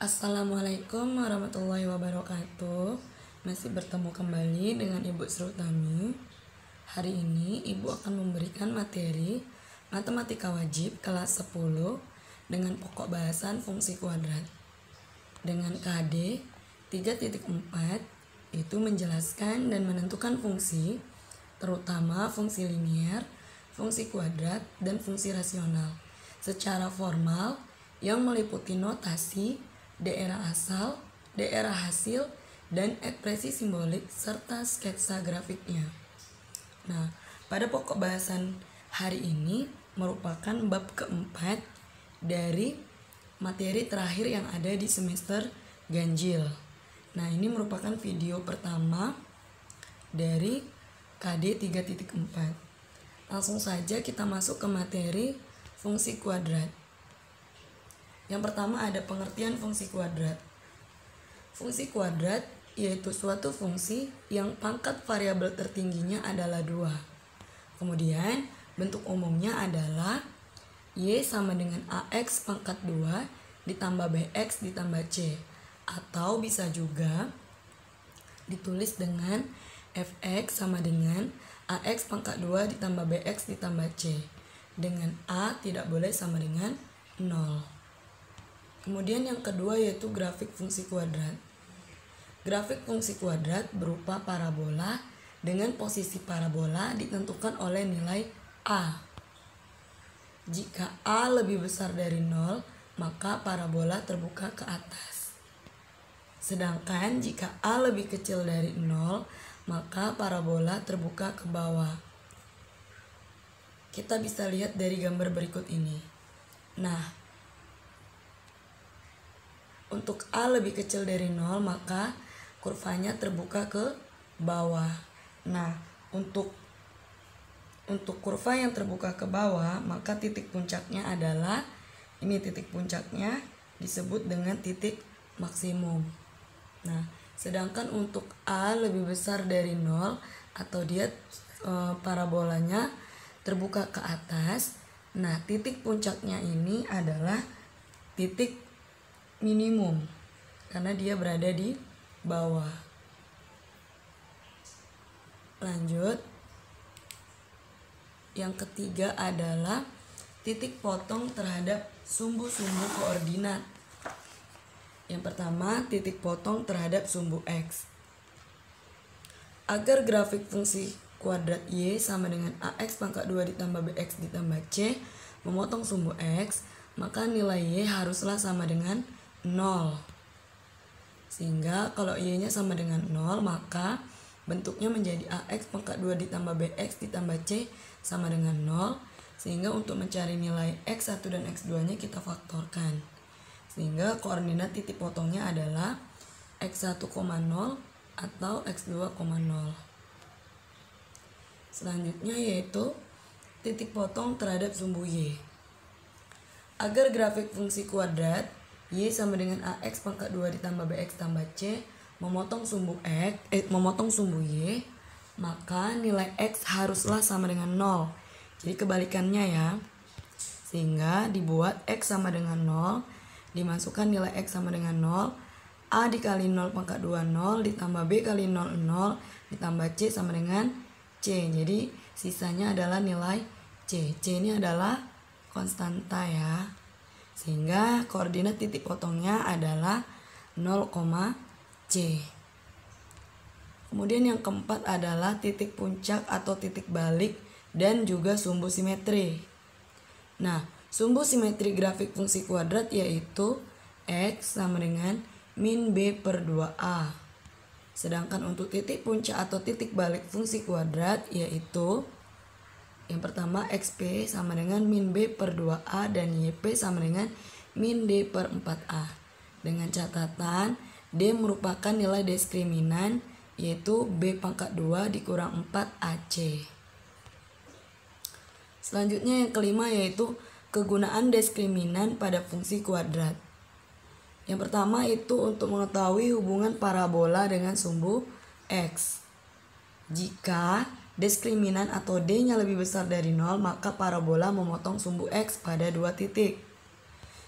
Assalamualaikum warahmatullahi wabarakatuh. Masih bertemu kembali dengan Ibu Srutami. Hari ini Ibu akan memberikan materi Matematika Wajib kelas 10 dengan pokok bahasan fungsi kuadrat. Dengan KD 3.4 itu menjelaskan dan menentukan fungsi, terutama fungsi linier, fungsi kuadrat, dan fungsi rasional secara formal yang meliputi notasi, daerah asal, daerah hasil, dan ekspresi simbolik serta sketsa grafiknya. Nah, pada pokok bahasan hari ini merupakan bab keempat dari materi terakhir yang ada di semester ganjil. Nah, ini merupakan video pertama dari KD 3.4. Langsung saja kita masuk ke materi fungsi kuadrat. Yang pertama ada pengertian fungsi kuadrat. Fungsi kuadrat yaitu suatu fungsi yang pangkat variabel tertingginya adalah 2. Kemudian bentuk umumnya adalah Y sama dengan AX pangkat 2 ditambah BX ditambah C. Atau bisa juga ditulis dengan Fx sama dengan AX pangkat 2 ditambah BX ditambah C. Dengan A tidak boleh sama dengan 0. Kemudian yang kedua yaitu grafik fungsi kuadrat. Grafik fungsi kuadrat berupa parabola dengan posisi parabola ditentukan oleh nilai A. Jika A lebih besar dari 0, maka parabola terbuka ke atas. Sedangkan jika A lebih kecil dari 0, maka parabola terbuka ke bawah. Kita bisa lihat dari gambar berikut ini. Nah, untuk A lebih kecil dari 0, maka kurvanya terbuka ke bawah. Nah, untuk kurva yang terbuka ke bawah, maka titik puncaknya adalah ini, titik puncaknya disebut dengan titik maksimum. Nah, sedangkan untuk A lebih besar dari 0 atau dia parabolanya terbuka ke atas, nah titik puncaknya ini adalah titik minimum karena dia berada di bawah. Lanjut, yang ketiga adalah titik potong terhadap sumbu-sumbu koordinat. Yang pertama, titik potong terhadap sumbu X. Agar grafik fungsi kuadrat Y sama dengan AX pangkat 2 ditambah BX ditambah C memotong sumbu X, maka nilai Y haruslah sama dengan 0. Sehingga kalau Y-nya sama dengan 0, maka bentuknya menjadi AX pangkat 2 ditambah BX ditambah C sama dengan 0. Sehingga untuk mencari nilai X1 dan X2-nya kita faktorkan. Sehingga koordinat titik potongnya adalah X1,0 atau X2,0. Selanjutnya yaitu titik potong terhadap sumbu Y. Agar grafik fungsi kuadrat Y sama dengan AX pangkat 2 ditambah BX tambah C memotong sumbu Y, maka nilai X haruslah sama dengan 0. Jadi kebalikannya ya. Sehingga dibuat X sama dengan 0, dimasukkan nilai X sama dengan 0, A dikali 0 pangkat 2 0 ditambah B kali 0 0 ditambah C sama dengan C. Jadi sisanya adalah nilai C. C ini adalah konstanta ya. Sehingga koordinat titik potongnya adalah 0, C. Kemudian yang keempat adalah titik puncak atau titik balik dan juga sumbu simetri. Nah, sumbu simetri grafik fungsi kuadrat yaitu X sama dengan min B per 2A. Sedangkan untuk titik puncak atau titik balik fungsi kuadrat yaitu yang pertama XP sama dengan min B per 2A dan YP sama dengan min D per 4A. Dengan catatan D merupakan nilai diskriminan yaitu B pangkat 2 dikurang 4AC. Selanjutnya yang kelima yaitu kegunaan diskriminan pada fungsi kuadrat. Yang pertama itu untuk mengetahui hubungan parabola dengan sumbu X. Jika diskriminan atau D-nya lebih besar dari 0, maka parabola memotong sumbu X pada 2 titik.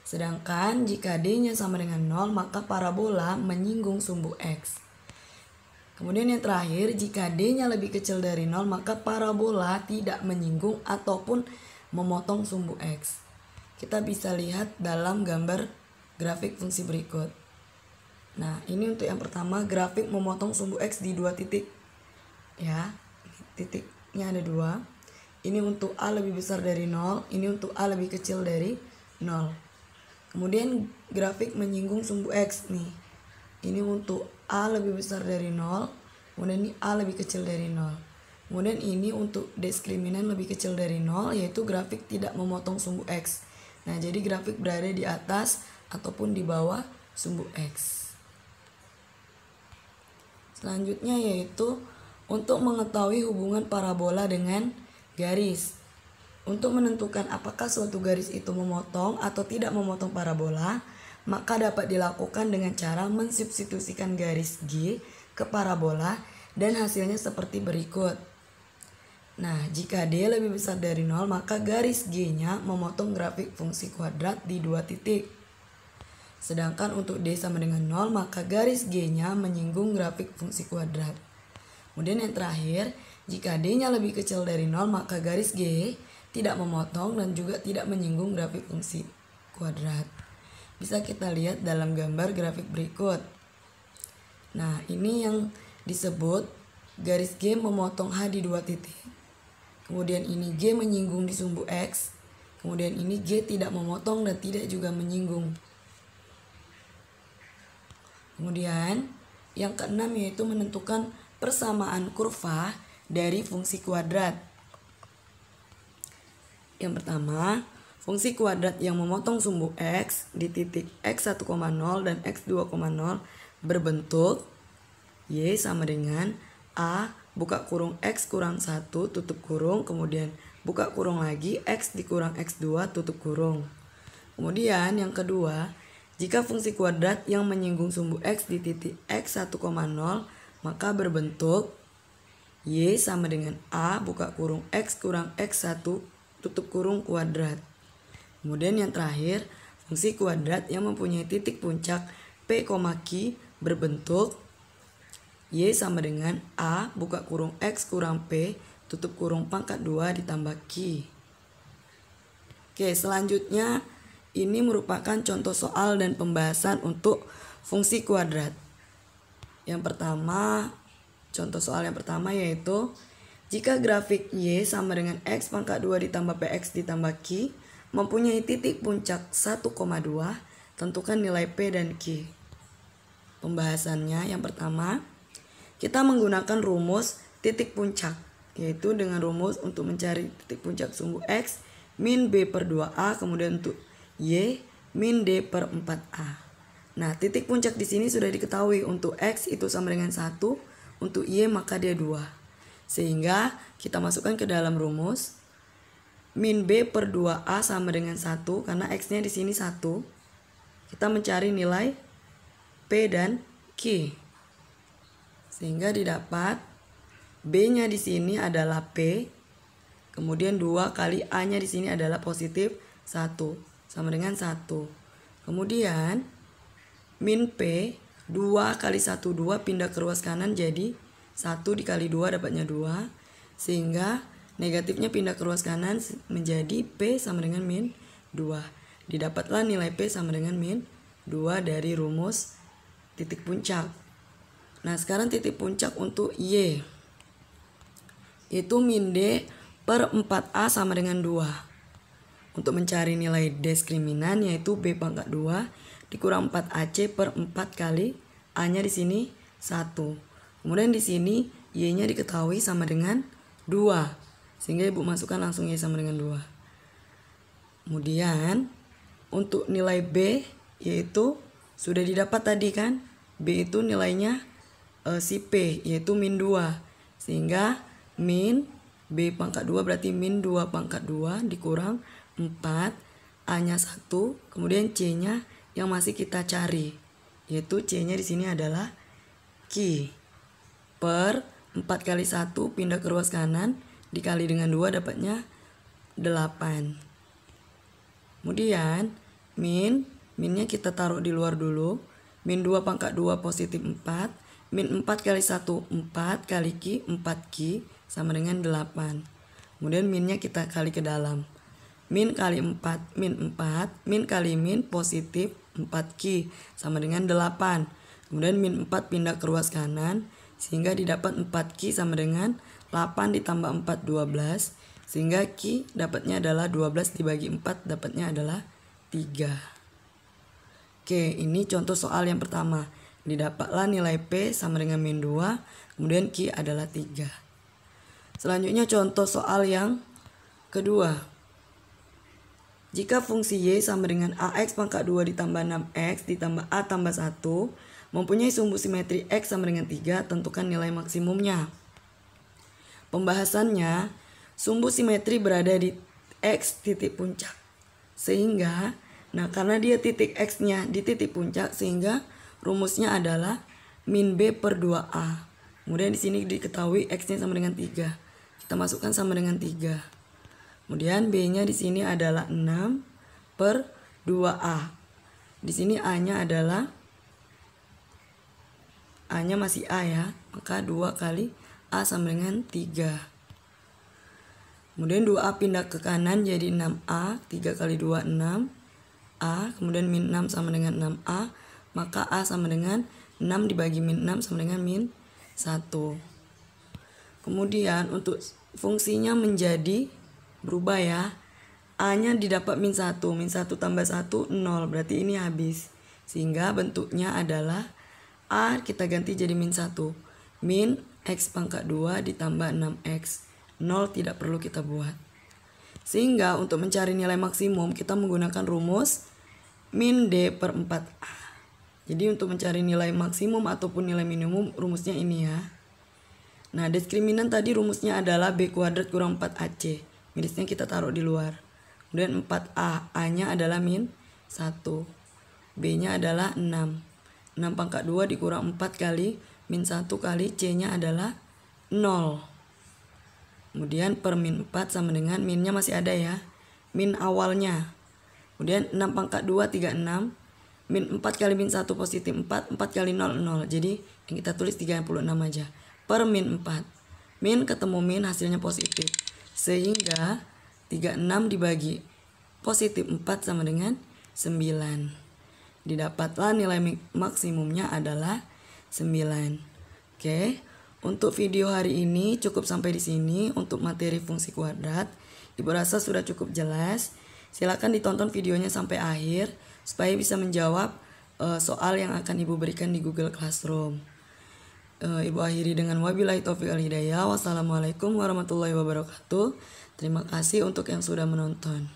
Sedangkan jika D-nya sama dengan 0, maka parabola menyinggung sumbu X. Kemudian yang terakhir, jika D-nya lebih kecil dari 0, maka parabola tidak menyinggung ataupun memotong sumbu X. Kita bisa lihat dalam gambar grafik fungsi berikut. Nah, ini untuk yang pertama, grafik memotong sumbu X di 2 titik. Ya, titiknya ada 2. Ini untuk A lebih besar dari 0, ini untuk A lebih kecil dari 0. Kemudian grafik menyinggung sumbu X nih. Ini untuk A lebih besar dari 0, kemudian ini A lebih kecil dari 0. Kemudian ini untuk diskriminan lebih kecil dari 0, yaitu grafik tidak memotong sumbu X. Nah, jadi grafik berada di atas ataupun di bawah sumbu X. Selanjutnya yaitu untuk mengetahui hubungan parabola dengan garis. Untuk menentukan apakah suatu garis itu memotong atau tidak memotong parabola, maka dapat dilakukan dengan cara mensubstitusikan garis G ke parabola dan hasilnya seperti berikut. Nah, jika D lebih besar dari 0, maka garis G-nya memotong grafik fungsi kuadrat di 2 titik. Sedangkan untuk D sama dengan 0, maka garis G-nya menyinggung grafik fungsi kuadrat. Kemudian yang terakhir, jika D-nya lebih kecil dari 0, maka garis G tidak memotong dan juga tidak menyinggung grafik fungsi kuadrat. Bisa kita lihat dalam gambar grafik berikut. Nah, ini yang disebut garis G memotong H di 2 titik. Kemudian ini G menyinggung di sumbu X. Kemudian ini G tidak memotong dan tidak juga menyinggung. Kemudian yang keenam yaitu menentukan persamaan kurva dari fungsi kuadrat. Yang pertama, fungsi kuadrat yang memotong sumbu X di titik X1,0 dan X2,0 berbentuk Y sama dengan A buka kurung X kurang 1 tutup kurung, kemudian buka kurung lagi X dikurang X2 tutup kurung. Kemudian yang kedua, jika fungsi kuadrat yang menyinggung sumbu X di titik X1,0 maka berbentuk Y sama dengan A buka kurung X kurang X1 tutup kurung kuadrat. Kemudian yang terakhir, fungsi kuadrat yang mempunyai titik puncak P, Q berbentuk Y sama dengan A buka kurung X kurang P tutup kurung pangkat 2 ditambah Q. Oke, selanjutnya ini merupakan contoh soal dan pembahasan untuk fungsi kuadrat. Yang pertama, contoh soal yang pertama yaitu jika grafik Y sama dengan X pangkat 2 ditambah PX ditambah Q mempunyai titik puncak 1,2, tentukan nilai P dan Q. Pembahasannya yang pertama, kita menggunakan rumus titik puncak, yaitu dengan rumus untuk mencari titik puncak sumbu X min B per 2A, kemudian untuk Y min D per 4A. Nah, titik puncak di sini sudah diketahui, untuk X itu sama dengan 1, untuk Y maka dia 2. Sehingga kita masukkan ke dalam rumus min B per 2A sama dengan 1, karena X-nya di sini 1. Kita mencari nilai P dan Q. Sehingga didapat B-nya di sini adalah P, kemudian 2 kali A-nya di sini adalah positif 1, sama dengan 1. Kemudian min P 2 kali 1 2 pindah ke ruas kanan jadi 1 dikali 2 dapatnya 2, sehingga negatifnya pindah ke ruas kanan menjadi P sama dengan min 2. Didapatlah nilai P sama dengan min 2 dari rumus titik puncak. Nah, sekarang titik puncak untuk Y, itu min D per 4A sama dengan 2. Untuk mencari nilai diskriminan yaitu B pangkat 2 dikurang 4AC per 4 kali A-nya di sini 1. Kemudian di sini Y-nya diketahui sama dengan 2. Sehingga Ibu masukkan langsung Y sama dengan 2. Kemudian untuk nilai B yaitu sudah didapat tadi kan. B itu nilainya si P yaitu min 2. Sehingga min B pangkat 2 berarti min 2 pangkat 2 dikurang 4. A-nya 1. Kemudian C-nya yang masih kita cari. Yaitu C-nya di sini adalah Q. Per 4 kali 1 pindah ke ruas kanan dikali dengan 2 dapatnya 8. Kemudian minnya kita taruh di luar dulu. Min 2 pangkat 2 positif 4. Min 4 kali 1 4 kali Q 4Q sama dengan 8. Kemudian minnya kita kali ke dalam. Min kali 4 min 4. Min kali min positif 4Q sama dengan 8. Kemudian min 4 pindah ke ruas kanan sehingga didapat 4Q sama dengan 8 ditambah 4 12. Sehingga Q dapatnya adalah 12 dibagi 4 dapatnya adalah 3. Oke, ini contoh soal yang pertama. Didapatlah nilai P sama dengan min 2, kemudian Q adalah 3. Selanjutnya contoh soal yang kedua. Jika fungsi Y sama dengan AX pangkat 2 ditambah 6X ditambah A tambah 1 mempunyai sumbu simetri X sama dengan 3, tentukan nilai maksimumnya. Pembahasannya, sumbu simetri berada di X titik puncak. Sehingga, karena dia titik X-nya di titik puncak, sehingga rumusnya adalah min B per 2A. Kemudian di sini diketahui X-nya sama dengan 3. Kita masukkan sama dengan 3. Kemudian B-nya di sini adalah 6 per 2A. Di sini A-nya masih A ya. Maka 2 kali A sama dengan 3. Kemudian 2A pindah ke kanan jadi 6A. 3 kali 2 6. A. Kemudian min 6 sama dengan 6A. Maka A sama dengan 6 dibagi min 6 sama dengan min 1. Kemudian untuk fungsinya menjadi berubah ya. A-nya didapat min 1. Min 1 tambah 1 0. Berarti ini habis. Sehingga bentuknya adalah A kita ganti jadi min 1. Min X pangkat 2 ditambah 6X. 0 tidak perlu kita buat. Sehingga untuk mencari nilai maksimum kita menggunakan rumus min D per 4A. Jadi untuk mencari nilai maksimum ataupun nilai minimum rumusnya ini ya. Nah, diskriminan tadi rumusnya adalah B kuadrat kurang 4AC. Minusnya kita taruh di luar. Kemudian 4A. A-nya adalah min 1. B-nya adalah 6. 6 pangkat 2 dikurang 4 kali min 1 kali C-nya adalah 0. Kemudian per min 4 sama dengan minnya masih ada ya. Min awalnya. Kemudian 6 pangkat 2 36. Min 4 kali min 1 positif 4. 4 kali 0 0. Jadi yang kita tulis 36 aja. Per min 4. Min ketemu min hasilnya positif. Sehingga 36 dibagi positif 4 sama dengan 9. Didapatlah nilai maksimumnya adalah 9. Oke, untuk video hari ini cukup sampai di sini untuk materi fungsi kuadrat. Ibu rasa sudah cukup jelas. Silakan ditonton videonya sampai akhir supaya bisa menjawab soal yang akan Ibu berikan di Google Classroom. Ibu akhiri dengan wabillahi taufiq wal hidayah. Wassalamualaikum warahmatullahi wabarakatuh. Terima kasih untuk yang sudah menonton.